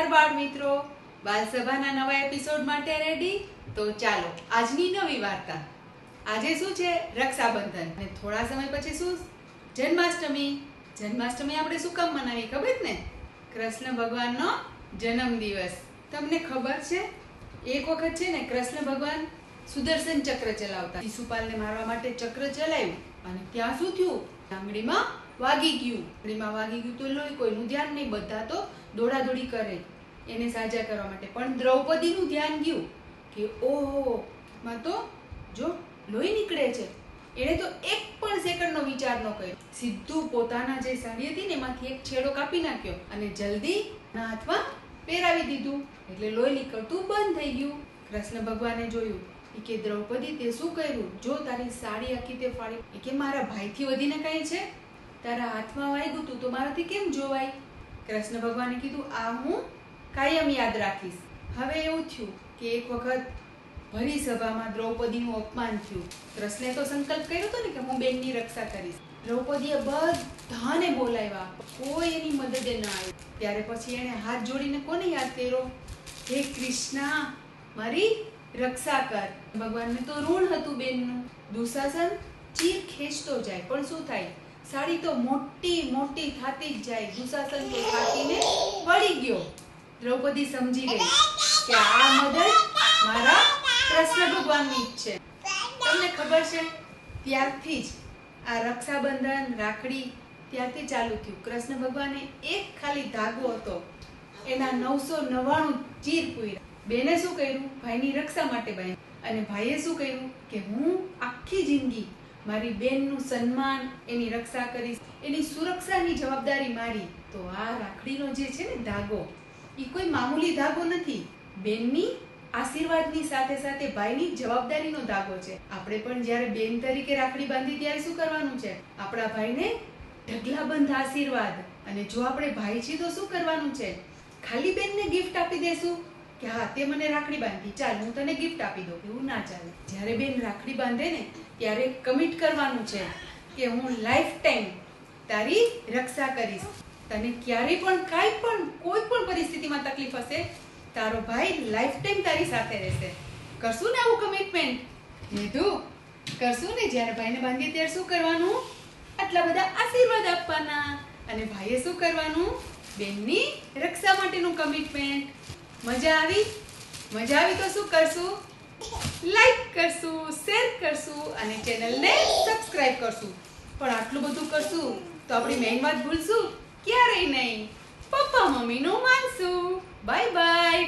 નમસ્કાર બાળ મિત્રો, બાલસભાના નવા એપિસોડ માટે રેડી? તો ચાલો આજની નવી વાર્તા. આજે શું છે? રક્ષાબંધન. અને થોડા સમય પછી શું? જન્માષ્ટમી. જન્માષ્ટમી આપણે શું કામ મનાવી ખબર ને? કૃષ્ણ ભગવાનનો જન્મદિવસ. તમને ખબર છે એક વખત છે ને કૃષ્ણ ભગવાન સુદર્શન ચક્ર ચલાવતા, શિશુપાલને મારવા માટે ચક્ર ચલાવ્યું અને ત્યાં શું થયું? આંગળીમાં વાગી ગયું તો લોહી, કોઈનું ધ્યાન નહીં, બધા તો દોડાદોડી કરે એને સાજા કરવા માટે. પણ દ્રૌપદીનું ધ્યાન ગયું કે ઓહો, માં તો જો લોહી નીકળે છે. એણે તો એક પણ સેકન્ડનો વિચાર ન કર્યો, સીધું પોતાના જે સાડી હતી ને એમાંથી એક છેડો કાપી નાખ્યો અને જલ્દી હાથમાં પહેરાવી દીધું. એટલે લોહી નીકળતું બંધ થઈ ગયું. કૃષ્ણ ભગવાને જોયું કે દ્રૌપદી તે શું કર્યું? જો તારી સાડી આખી તે ફાડી. કે મારા ભાઈથી વધીને કઈ છે? તારા હાથમાં વાગ્યું તું તો મારાથી કેમ જોવાય? કૃષ્ણ ભગવાને કીધું આ હું કાયમ યાદ રાખીશ. હવે એવું થયું કે એક વખત ભરી સભામાં દ્રૌપદીનું અપમાન થયું. કૃષ્ણે તો સંકલ્પ કર્યો હતો ને કે હું બેનની રક્ષા કરીશ. દ્રૌપદીએ બધાને બોલાવ્યા, કોઈ એની મદદે ન આવ્યું. ત્યારે પછી એણે હાથ જોડીને કોને યાદ કર્યો? હે કૃષ્ણ, મારી રક્ષા કર. ભગવાનને તો ઋણ હતું બેનનું. દુશાસન ચીર ખેંચતો જાય પણ શું થાય? સાડી તો મોટી મોટી થાતી જ જાય. દુશાસન તો થાકીને પડી ગયો. દ્રૌપદી સમજી ગઈ કે આ મદદ મારા કૃષ્ણ ભગવાનની જ છે. તમને ખબર છે ત્યારથી જ આ રક્ષાબંધન, રાખડી ત્યારથી ચાલુ થયું. કૃષ્ણ ભગવાને એક ખાલી ધાગો હતો, એના 999 ચીર પૂર્યા. બેને શું કર્યું? ભાઈની રક્ષા માટે બાંધી. અને ભાઈએ શું કર્યું કે હું આખી જિંદગી મારી બેનનું સન્માન, એની રક્ષા કરીશ, એની સુરક્ષાની જવાબદારી મારી. તો આ રાખડીનો જે છે ને ધાગો, એ કોઈ મામૂલી ધાગો નથી. બેનની આશીર્વાદની સાથે સાથે ભાઈની જવાબદારીનો ધાગો છે. આપણે પણ જ્યારે બેન તરીકે રાખડી બાંધી ત્યારે શું કરવાનું છે? આપણા ભાઈને ઢગલાબંધ આશીર્વાદ. અને જો આપણે ભાઈ છીએ તો શું કરવાનું છે? ખાલી બેનને ગિફ્ટ આપી દેશું કે હા તે મને રાખડી બાંધી, ચાલ હું તને ગિફ્ટ આપી દઉં. એવું ના ચાલે. જ્યારે બેન રાખડી બાંધે ને ત્યારે કમિટ કરવાનું છે કે હું લાઈફ ટાઈમ તારી રક્ષા કરીશ. તને ક્યારે પણ કાંઈ પણ કોઈ પણ પરિસ્થિતિમાં તકલીફ હશે, તારો ભાઈ લાઈફ ટાઈમ તારી સાથે રહેશે. કરશું ને આવું કમિટમેન્ટ? લીધું? કરશું ને? જ્યારે ભાઈને બાંધીએ ત્યારે શું કરવાનું? આટલા બધા આશીર્વાદ આપવાના. અને ભાઈએ શું કરવાનું? બેનની રક્ષા માટેનું કમિટમેન્ટ. મજા આવી? મજા આવી તો શું કરશું? લાઈક કરશું, શેર કરશું અને ચેનલને સબસ્ક્રાઇબ કરશું. પણ આટલું બધું કરશું તો આપણી મેઇન વાત ભૂલશું ક્યારેય નહીં. પપ્પા મમ્મીનું માનશું. Bye bye.